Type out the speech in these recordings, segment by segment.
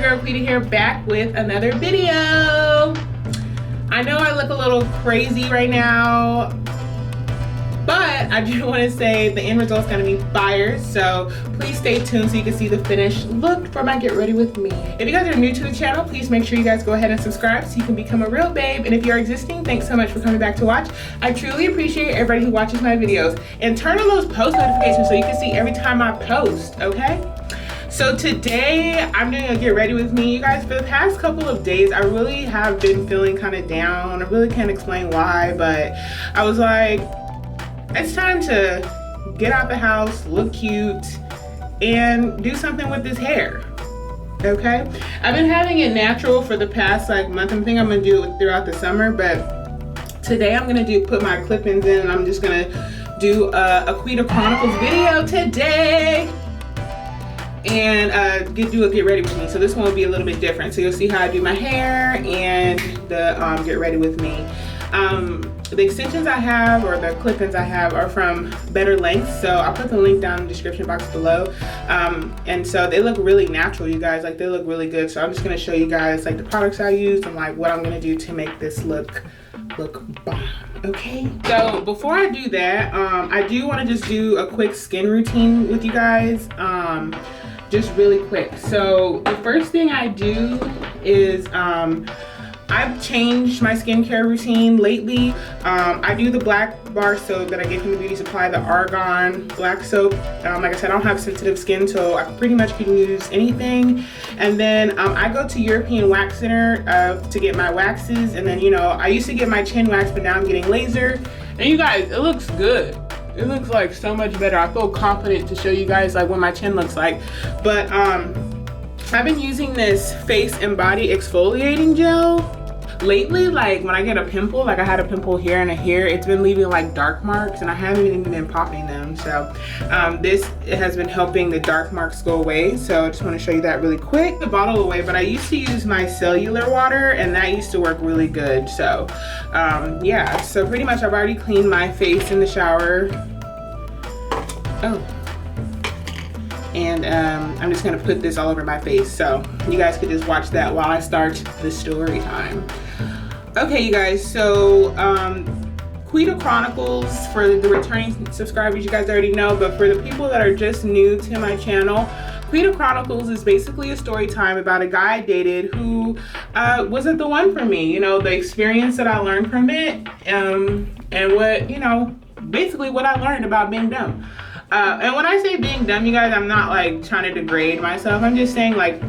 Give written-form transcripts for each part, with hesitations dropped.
your girl Quita here, back with another video. I know I look a little crazy right now, but I do want to say the end result is going to be fire, so please stay tuned so you can see the finished look for my Get Ready With Me. If you guys are new to the channel, please make sure you guys go ahead and subscribe so you can become a real babe. And if you're existing, thanks so much for coming back to watch. I truly appreciate everybody who watches my videos. And turn on those post notifications so you can see every time I post, okay? So today I'm doing a Get Ready With Me. You guys, for the past couple of days, I really have been feeling kind of down. I really can't explain why, but I was like, it's time to get out the house, look cute, and do something with this hair, okay? I've been having it natural for the past month. I think I'm gonna do it throughout the summer, but today I'm gonna put my clip-ins in, and I'm just gonna do a Quita Chronicles video today. And do a Get Ready With Me. So this one will be a little bit different. So you'll see how I do my hair and the Get Ready With Me. The extensions I have, or the clip-ins I have, are from Better Lengths. So I'll put the link down in the description box below. And so they look really natural, you guys. Like, they look really good. So I'm just gonna show you guys like the products I use and like what I'm gonna do to make this look bomb. Okay, so before I do that, I do want to just do a quick skin routine with you guys, just really quick. So the first thing I do is I've changed my skincare routine lately. I do the black bar soap that I get from the beauty supply, the Argan black soap. Like I said, I don't have sensitive skin, so I pretty much can use anything. And then I go to European Wax Center to get my waxes. And then, you know, I used to get my chin wax, but now I'm getting laser. And you guys, it looks good. It looks like so much better. I feel confident to show you guys like what my chin looks like. But I've been using this face and body exfoliating gel lately. Like when I get a pimple, like I had a pimple here and here, it's been leaving like dark marks, and I haven't even been popping them. So this has been helping the dark marks go away. So I just want to show you that really quick. The bottle away, but I used to use my cellular water, and that used to work really good. So yeah, so pretty much I've already cleaned my face in the shower. And I'm just gonna put this all over my face, so you guys could just watch that while I start the story time. Okay, you guys, so Quita Chronicles, for the returning subscribers, you guys already know, but for the people that are just new to my channel, Quita Chronicles is basically a story time about a guy I dated who wasn't the one for me. You know, the experience that I learned from it, and what, you know, basically what I learned about being dumb. And when I say being dumb, you guys, I'm not like trying to degrade myself. I'm just saying, like,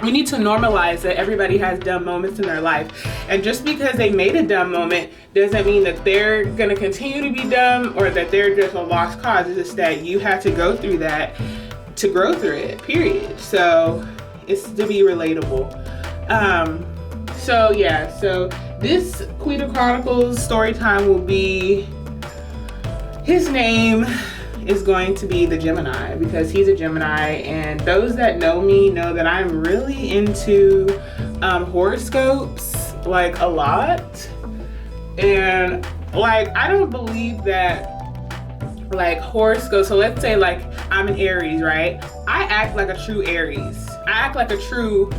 we need to normalize that everybody has dumb moments in their life. And just because they made a dumb moment doesn't mean that they're gonna continue to be dumb or that they're just a lost cause. It's just that you have to go through that to grow through it, period. So it's to be relatable. So yeah, so this Quita Chronicles story time will be, his name is going to be the Gemini, because he's a Gemini, and those that know me know that I'm really into horoscopes, like a lot. And like, I don't believe that like horoscopes, so let's say like I'm an Aries, right? I act like a true Aries. I act like a true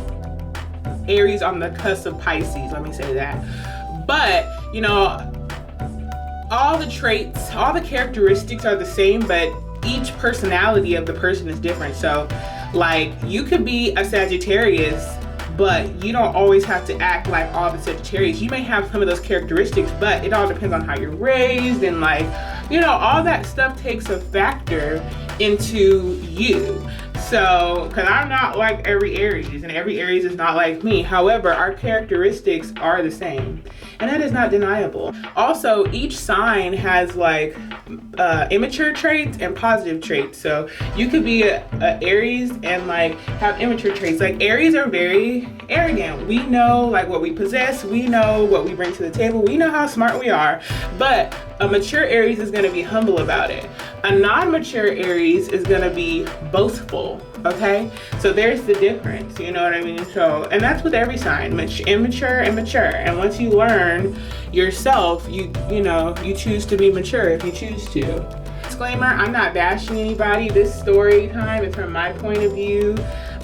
Aries on the cusp of Pisces, let me say that. But you know, all the traits, all the characteristics are the same, but each personality of the person is different. So like, you could be a Sagittarius, but you don't always have to act like all the Sagittarius. You may have some of those characteristics, but it all depends on how you're raised, and like, you know, all that stuff takes a factor into you. So, because I'm not like every Aries, and every Aries is not like me. However, our characteristics are the same, and that is not deniable. Also, each sign has like immature traits and positive traits. So you could be a Aries and like have immature traits. Like, Aries are very arrogant. We know like what we possess. We know what we bring to the table. We know how smart we are. But a mature Aries is going to be humble about it. A non-mature Aries is going to be boastful. Okay, so there's the difference, you know what I mean? So, and that's with every sign, immature and mature. And once you learn yourself, you know, you choose to be mature if you choose to. Disclaimer, I'm not bashing anybody. This story time is from my point of view.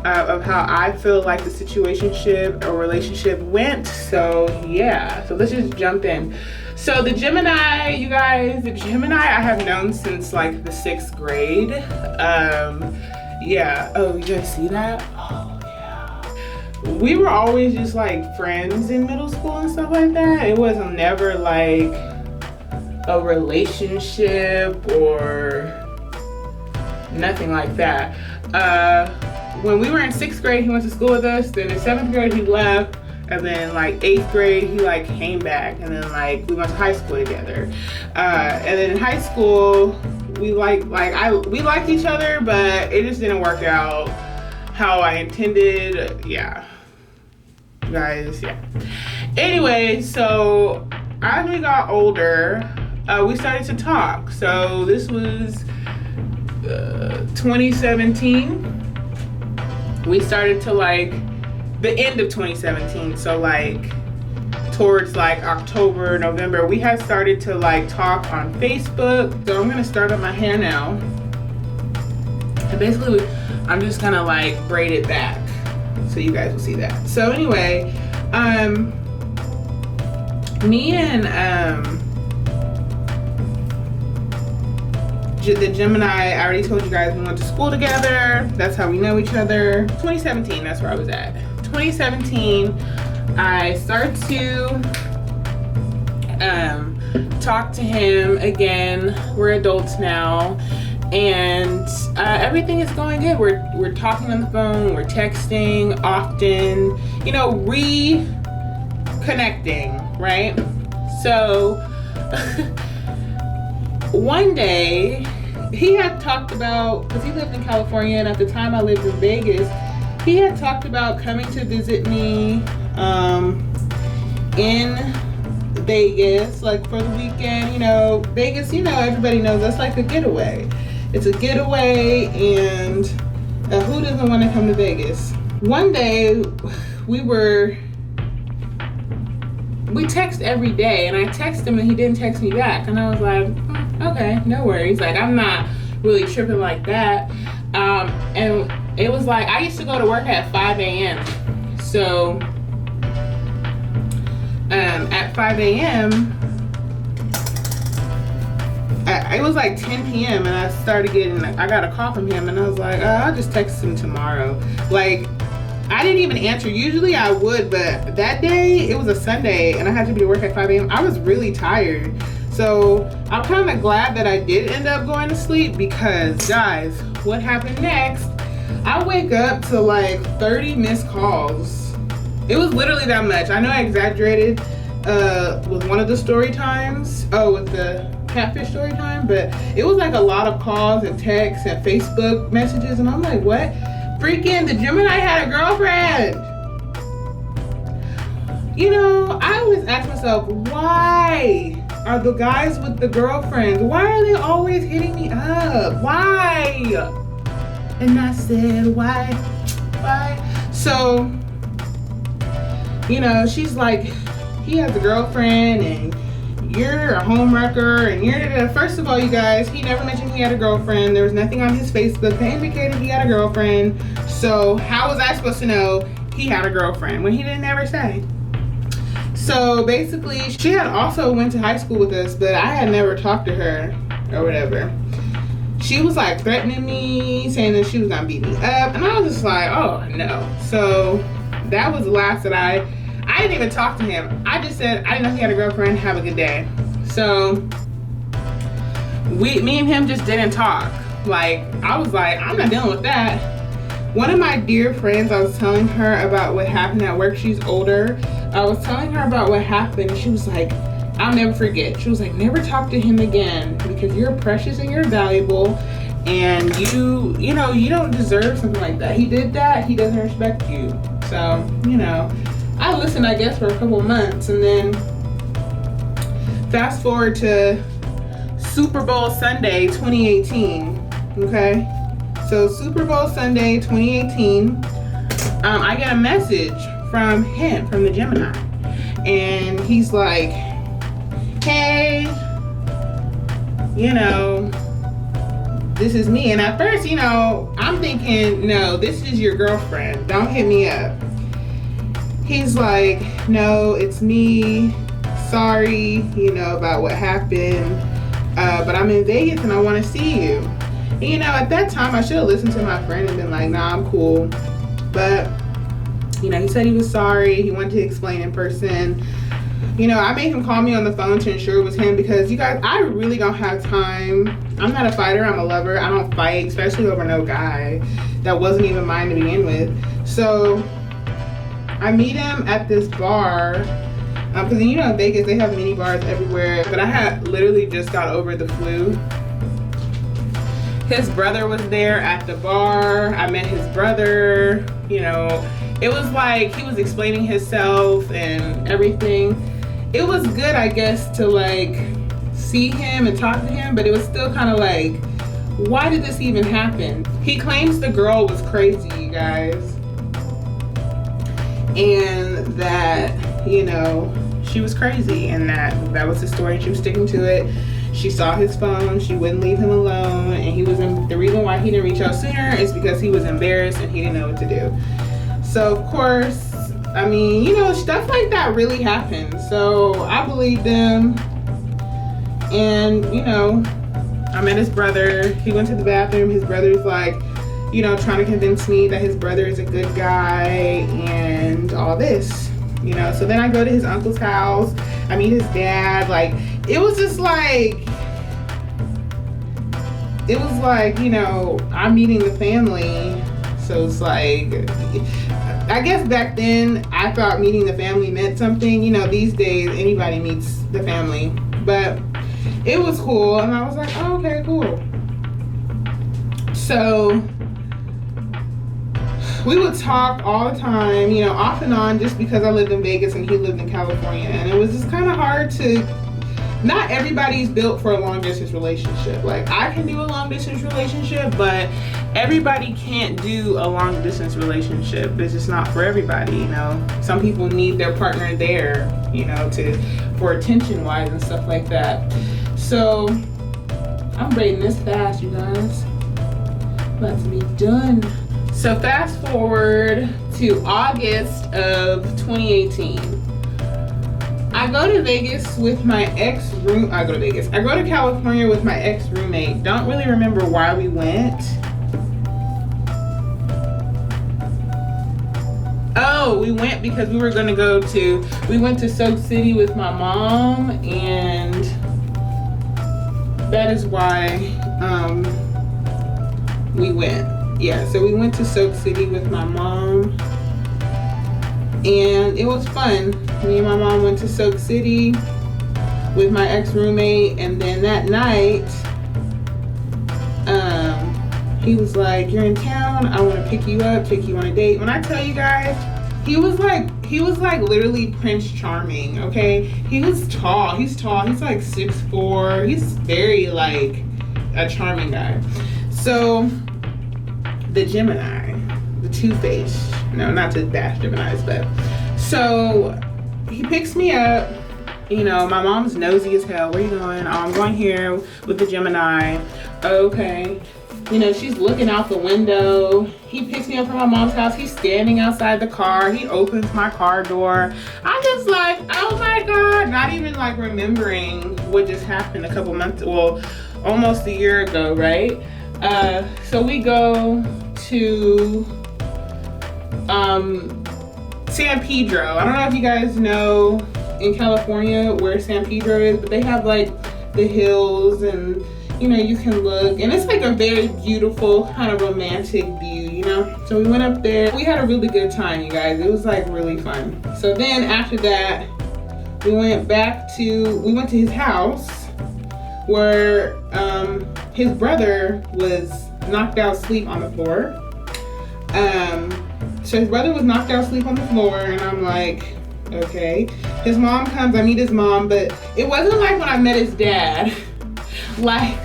of how I feel like the situationship or relationship went. So yeah, so let's just jump in. So the Gemini, you guys, the Gemini I have known since like the 6th grade. Yeah, oh, you guys see that? Oh yeah. We were always just like friends in middle school and stuff like that. It wasn't never like a relationship or nothing like that. When we were in 6th grade, he went to school with us. Then in 7th grade, he left. And then like 8th grade, he like came back. And then like we went to high school together. And then in high school, we liked each other, but it just didn't work out how I intended. Yeah, guys, yeah. Anyway, so as we got older, we started to talk. So this was 2017. We started to like the end of 2017, so like towards like October, November, we had started to like talk on Facebook. So I'm gonna start on my hair now, and basically I'm just gonna like braid it back so you guys will see that. So anyway, me and the Gemini, I already told you guys we went to school together. That's how we know each other. 2017, that's where I was at. 2017, I started to talk to him again. We're adults now, and everything is going good. We're talking on the phone, we're texting often, you know, reconnecting, right? So one day he had talked about, because he lived in California and at the time I lived in Vegas, he had talked about coming to visit me in Vegas, like for the weekend. You know, Vegas, you know, everybody knows that's like a getaway. It's a getaway, and who doesn't want to come to Vegas? One day we text every day, and I text him and he didn't text me back, and I was like, okay, no worries. Like, I'm not really tripping like that. And it was like, I used to go to work at 5 a.m. So at 5 a.m., it was like 10 p.m. and I got a call from him, and I was like, I'll just text him tomorrow. Like, I didn't even answer. Usually I would, but that day, it was a Sunday, and I had to be to work at 5 a.m. I was really tired. So I'm kind of glad that I did end up going to sleep, because guys, what happened next? I wake up to like 30 missed calls. It was literally that much. I know I exaggerated with one of the story times. Oh, with the catfish story time, but it was like a lot of calls and texts and Facebook messages, and I'm like, what? Freaking the Gemini had a girlfriend. You know, I always ask myself, why are the guys with the girlfriends, why are they always hitting me up? Why? And I said, why? So, you know, she's like, he has a girlfriend and you're a homewrecker and you're, first of all, you guys, he never mentioned he had a girlfriend. There was nothing on his Facebook that indicated he had a girlfriend. So how was I supposed to know he had a girlfriend when he didn't ever say? So basically, she had also went to high school with us, but I had never talked to her or whatever. She was like threatening me, saying that she was gonna beat me up, and I was just like, oh no. So that was the last that I didn't even talk to him. I just said, I didn't know he had a girlfriend, have a good day. So me and him just didn't talk. Like, I was like, I'm not dealing with that. One of my dear friends, I was telling her about what happened at work. She's older. I was telling her about what happened, and she was like, I'll never forget. She was like, never talk to him again, because you're precious and you're valuable, and you know, you don't deserve something like that. He did that, he doesn't respect you. So, you know, I listened, I guess, for a couple months, and then fast forward to Super Bowl Sunday 2018, okay? So Super Bowl Sunday 2018, I get a message from him, from the Gemini, and he's like, hey, you know, this is me. And at first, you know, I'm thinking, no, this is your girlfriend. Don't hit me up. He's like, no, it's me. Sorry, you know, about what happened. But I'm in Vegas and I want to see you. And, you know, at that time, I should have listened to my friend and been like, nah, I'm cool. But, you know, he said he was sorry. He wanted to explain in person. You know, I made him call me on the phone to ensure it was him because, you guys, I really don't have time. I'm not a fighter, I'm a lover. I don't fight, especially over no guy that wasn't even mine to begin with. So I meet him at this bar because, you know, in Vegas, they have mini bars everywhere. But I had literally just got over the flu. His brother was there at the bar. I met his brother. You know, it was like he was explaining himself and everything. It was good, I guess, to like see him and talk to him, but it was still kind of like, why did this even happen? He claims the girl was crazy, you guys, and that, you know, she was crazy, and that was the story, and she was sticking to it. She saw his phone, she wouldn't leave him alone, and he was the reason why he didn't reach out sooner is because he was embarrassed and he didn't know what to do. So of course, I mean, you know, stuff like that really happens. So I believed them. And, you know, I met his brother. He went to the bathroom. His brother's like, you know, trying to convince me that his brother is a good guy and all this, you know. So then I go to his uncle's house. I meet his dad. Like, it was just like, you know, I'm meeting the family. So it's like, I guess back then I thought meeting the family meant something. You know, these days anybody meets the family. But it was cool, and I was like, oh, okay, cool. So we would talk all the time, you know, off and on, just because I lived in Vegas and he lived in California. And it was just kind of hard to, not everybody's built for a long distance relationship. Like, I can do a long distance relationship, but everybody can't do a long distance relationship. It's just not for everybody, you know. Some people need their partner there, you know, for attention wise and stuff like that. So I'm rating this fast, you guys. About to be done. So fast forward to August of 2018. I go to Vegas with my I go to California with my ex-roommate. Don't really remember why we went. Oh, we went because we were gonna we went to Soak City with my mom, and that is why we went. Yeah, so we went to Soak City with my mom, and it was fun. Me and my mom went to Soak City with my ex-roommate, and then that night, he was like, you're in town, I want to pick you up, take you on a date. When I tell you guys, he was like literally Prince Charming, okay? He was tall, he's like 6'4", he's very like a charming guy. So the Gemini, the two-faced, no, not to bash Geminis, but so he picks me up. You know, my mom's nosy as hell. Where you going? Oh, I'm going here with the Gemini. Okay. You know, she's looking out the window. He picks me up from my mom's house. He's standing outside the car. He opens my car door. I'm just like, oh my God. Not even like remembering what just happened a couple months, well, almost a year ago, right? So we go to San Pedro. I don't know if you guys know in California where San Pedro is, but they have like the hills, and you know, you can look, and it's like a very beautiful kind of romantic view, you know. So we went up there. We had a really good time, you guys. It was like really fun. So then after that, we went to his house where his brother was knocked out asleep on the floor. So his brother was knocked out asleep on the floor, and I'm like, okay. His mom comes, I meet his mom, but it wasn't like when I met his dad. Like,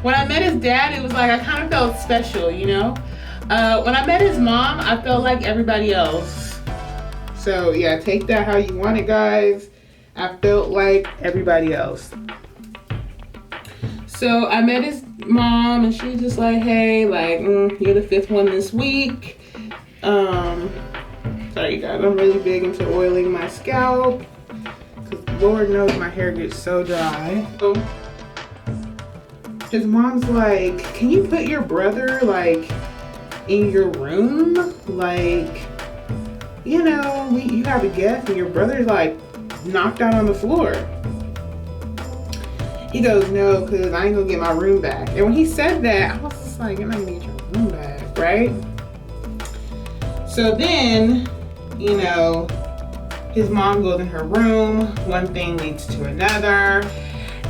when I met his dad, it was like I kind of felt special, you know? When I met his mom, I felt like everybody else. So yeah, take that how you want it, guys. I felt like everybody else. So I met mom, and she's just like, hey, like, you're the 5th one this week. Sorry, you guys, I'm really big into oiling my scalp, because Lord knows my hair gets so dry. So his mom's like, can you put your brother, like, in your room? Like, you know, you have a guest and your brother's, like, knocked out on the floor. He goes, no, because I ain't gonna get my room back. And when he said that, I was just like, you're not gonna get your room back, right? So then, you know, his mom goes in her room, one thing leads to another.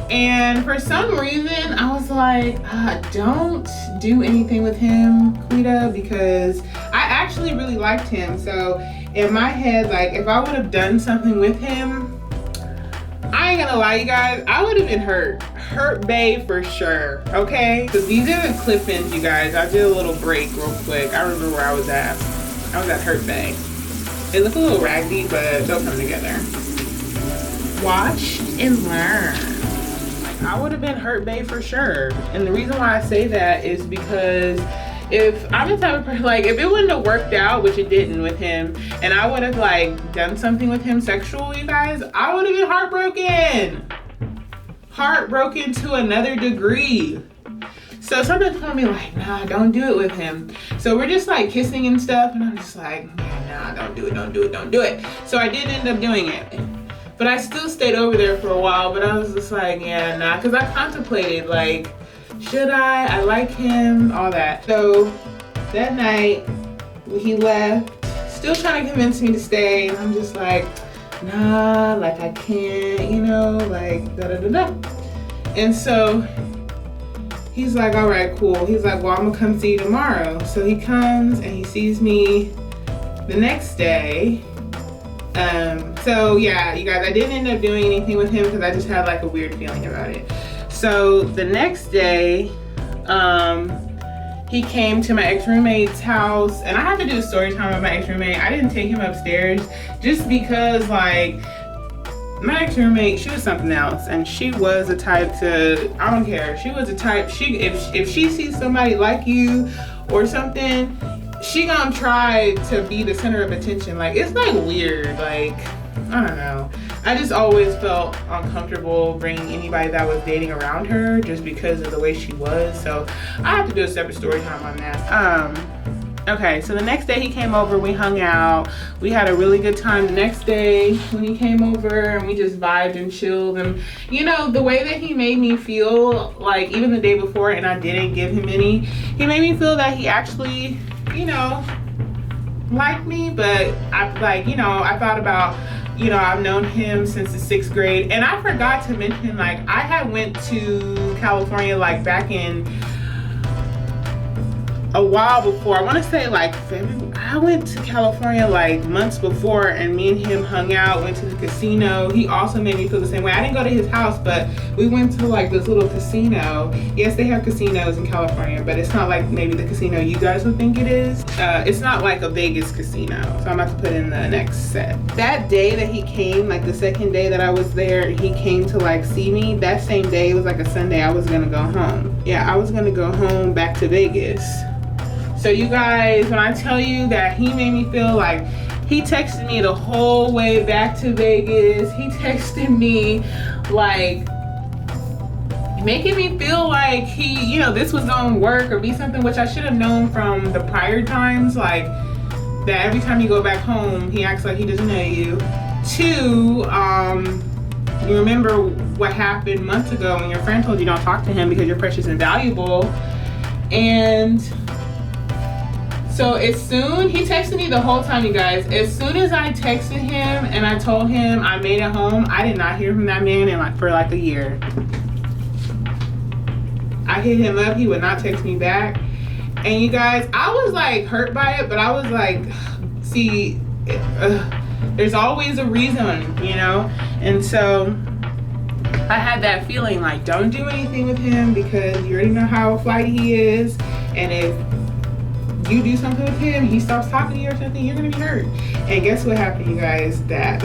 And for some reason, I was like, don't do anything with him, Quita, because I actually really liked him. So in my head, like, if I would have done something with him, I ain't gonna lie, you guys, I would have been hurt. Hurt bae for sure, okay? So these are the clip-ins, you guys. I did a little break real quick. I remember where I was at. I was at hurt bae. It looked a little raggedy, but they'll come together. Watch and learn. I would have been hurt bae for sure. And the reason why I say that is because if I'm the type of person, like, if it wouldn't have worked out, which it didn't with him, and I would have, like, done something with him sexual, you guys, I would have been heartbroken. Heartbroken to another degree. So something told me, like, nah, don't do it with him. So we're just, like, kissing and stuff, and I'm just like, nah, don't do it, don't do it, don't do it. So I did end up doing it. But I still stayed over there for a while, but I was just like, yeah, nah, because I contemplated, like, should I like him, all that. So that night, he left, still trying to convince me to stay, and I'm just like, nah, like, I can't, you know, like, da-da-da-da. And so he's like, all right, cool. He's like, well, I'm gonna come see you tomorrow. So he comes and he sees me the next day. So yeah, you guys, I didn't end up doing anything with him because I just had like a weird feeling about it. So the next day, he came to my ex-roommate's house, and I have to do a story time with my ex-roommate. I didn't take him upstairs just because, like, my ex-roommate, she was something else, and she was a type to, I don't care, she was a type, if she sees somebody like you or something, she gonna try to be the center of attention. Like, it's like weird, like, I don't know. I just always felt uncomfortable bringing anybody that was dating around her just because of the way she was. So I have to do a separate story time on that. Okay, so the next day he came over, we hung out, we had a really good time the next day when he came over, and we just vibed and chilled. And you know, the way that he made me feel, like, even the day before, and I didn't give him any, he made me feel that he actually, you know, liked me. But I, like, you know, I thought about, you know, I've known him since the 6th grade, and I forgot to mention, like, I had went to California, like, back in a while before. I want to say like February. I went to California like months before, and me and him hung out, went to the casino. He also made me feel the same way. I didn't go to his house, but we went to like this little casino. Yes, they have casinos in California, but it's not like maybe the casino you guys would think it is. It's not like a Vegas casino. So I'm about to put in the next set. That day that he came, like the second day that I was there, he came to like see me. That same day, it was like a Sunday, I was gonna go home. Yeah, I was gonna go home back to Vegas. So you guys, when I tell you that he made me feel like, he texted me the whole way back to Vegas. He texted me like, making me feel like he, you know, this was gonna work or be something, which I should have known from the prior times, like that every time you go back home, he acts like he doesn't know you. 2, you remember what happened months ago when your friend told you don't talk to him because you're precious and valuable. And so as soon, he texted me the whole time, you guys. As soon as I texted him and I told him I made it home, I did not hear from that man in for like a year. I hit him up, he would not text me back. And you guys, I was like hurt by it, but I was like, see, there's always a reason, you know? And so I had that feeling like, don't do anything with him because you already know how flighty he is. And if you do something with him, he stops talking to you or something, you're gonna be hurt. And guess what happened, you guys? That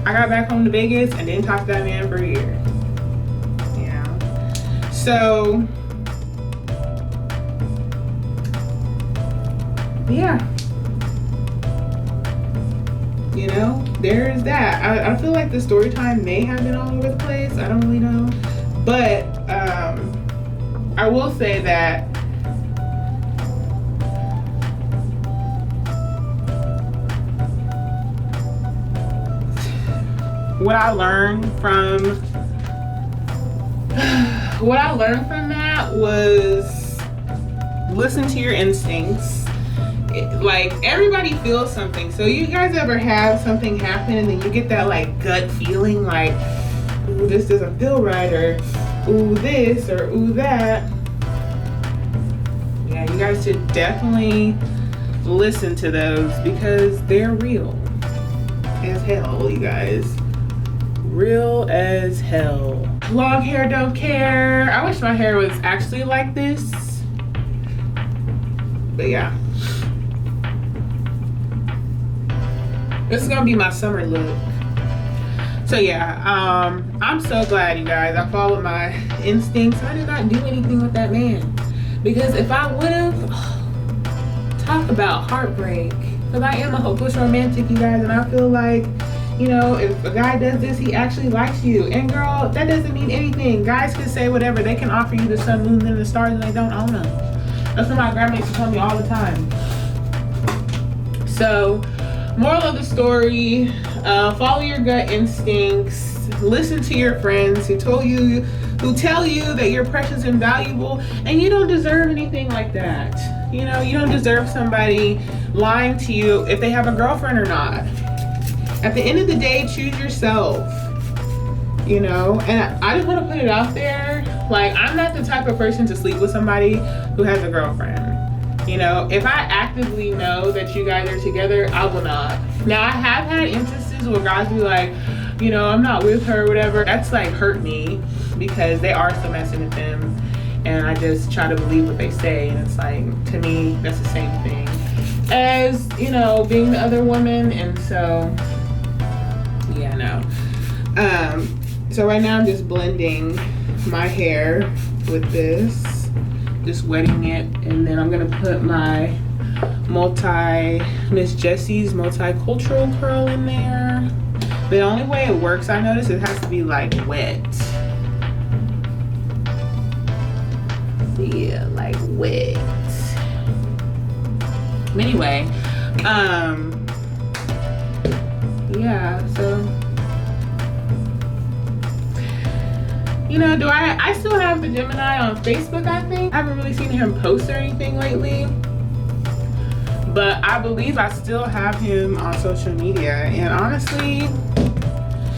I got back home to Vegas and didn't talk to that man for a year. Yeah. So So yeah, you know, there's that. I feel like the story time may have been all over the place. I don't really know, but I will say that what I learned from that was listen to your instincts. Like, everybody feels something. So you guys ever have something happen and then you get that like gut feeling like, ooh, this doesn't feel right, or ooh, this, or ooh, that? Yeah, you guys should definitely listen to those because they're real as hell, you guys. Real as hell. Long hair don't care. I wish my hair was actually like this, but yeah, this is gonna be my summer look. So yeah, I'm so glad, you guys, I followed my instincts. I did not do anything with that man, because if I would have, talk about heartbreak, because I am a hopeless romantic, you guys, and I feel like, you know, if a guy does this, he actually likes you. And girl, that doesn't mean anything. Guys can say whatever. They can offer you the sun, moon, and the stars, and they don't own them. That's what my grandma used to tell me all the time. So, moral of the story, follow your gut instincts. Listen to your friends who tell you that you're precious and valuable, and you don't deserve anything like that. You know, you don't deserve somebody lying to you if they have a girlfriend or not. At the end of the day, choose yourself, you know? And I just want to put it out there, like, I'm not the type of person to sleep with somebody who has a girlfriend. You know, if I actively know that you guys are together, I will not. Now, I have had instances where guys be like, you know, I'm not with her or whatever. That's like hurt me because they are still messing with them. And I just try to believe what they say. And it's like, to me, that's the same thing as, you know, being the other woman. And so, yeah, no. So right now I'm just blending my hair with this, just wetting it, and then I'm gonna put my Miss Jessie's multicultural curl in there. The only way it works, I noticed, it has to be like wet. Yeah, like wet. Anyway, yeah, so, you know, I still have the Gemini on Facebook, I think. I haven't really seen him post or anything lately, but I believe I still have him on social media, and honestly,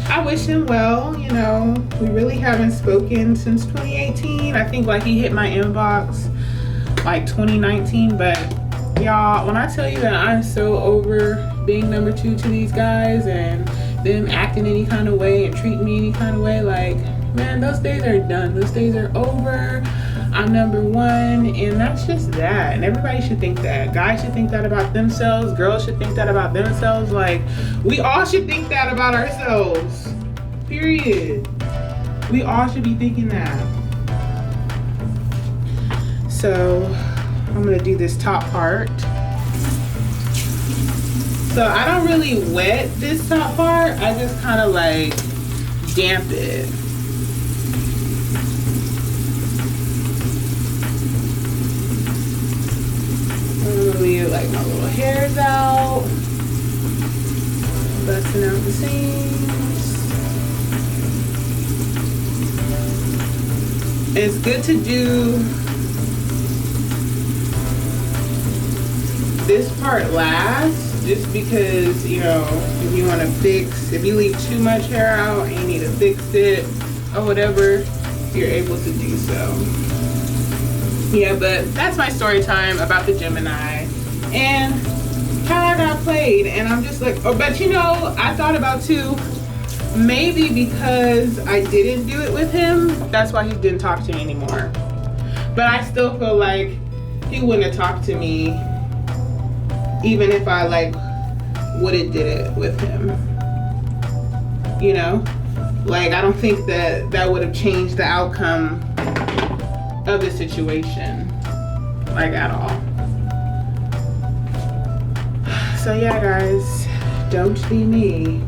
I wish him well. You know, we really haven't spoken since 2018. I think like he hit my inbox like 2019, but y'all, when I tell you that I'm so over being number two to these guys and them acting any kind of way and treating me any kind of way, like, man, those days are done. Those days are over. I'm number one, and that's just that. And everybody should think that. Guys should think that about themselves. Girls should think that about themselves. Like, we all should think that about ourselves. Period. We all should be thinking that. So, I'm gonna do this top part. So I don't really wet this top part. I just kind of like damp it. I'm gonna leave like my little hairs out. Busting out the seams. It's good to do this part last, just because, you know, if you want to if you leave too much hair out and you need to fix it or whatever, you're able to do so. Yeah, but that's my story time about the Gemini and how I got played. And I'm just like, oh, but you know, I thought about too, maybe because I didn't do it with him, that's why he didn't talk to me anymore. But I still feel like he wouldn't have talked to me even if I like would have did it with him. You know, like, I don't think that would have changed the outcome of the situation, like at all. So yeah, guys, don't be me.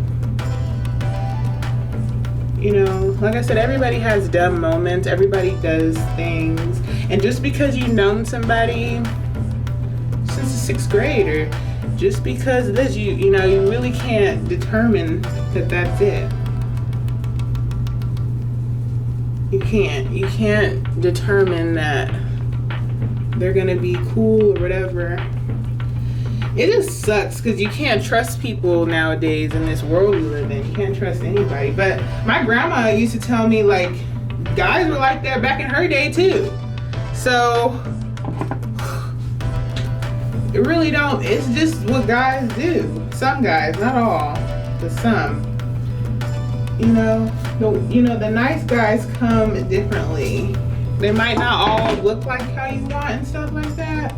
You know, like I said, everybody has dumb moments. Everybody does things. And just because you've known somebody since the 6th grade, or just because of this, you know, you really can't determine that that's it. You can't determine that they're gonna be cool or whatever. It just sucks because you can't trust people nowadays in this world we live in. You can't trust anybody. But my grandma used to tell me, like, guys were like that back in her day too. So it really don't, it's just what guys do. Some guys, not all, but some. You know, the nice guys come differently. They might not all look like how you want and stuff like that,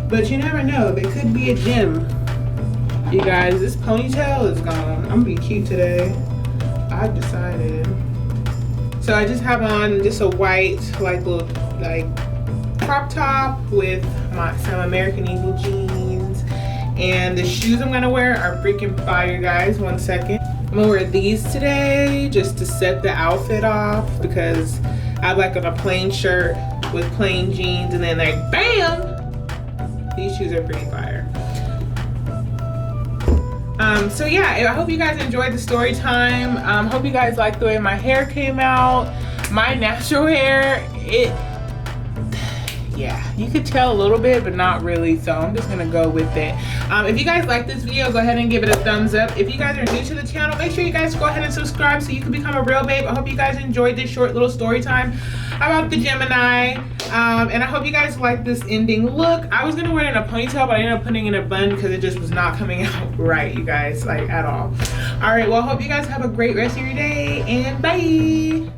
but you never know. They could be a gem. You guys, this ponytail is gone. I'm gonna be cute today. I've decided. So I just have on just a white, like, little, like, crop top with some American Eagle jeans. And the shoes I'm gonna wear are freaking fire, guys. 1 second. I'm gonna wear these today just to set the outfit off, because I like on a plain shirt with plain jeans, and then, like, bam! These shoes are pretty fire. So yeah, I hope you guys enjoyed the story time. Hope you guys liked the way my hair came out. My natural hair, yeah, you could tell a little bit, but not really, so I'm just gonna go with it. If you guys like this video, go ahead and give it a thumbs up. If you guys are new to the channel, make sure you guys go ahead and subscribe so you can become a real babe. I hope you guys enjoyed this short little story time about the Gemini. And I hope you guys like this ending look. I was gonna wear it in a ponytail, but I ended up putting it in a bun because it just was not coming out right, you guys, like, at all. All right, well, I hope you guys have a great rest of your day, and bye.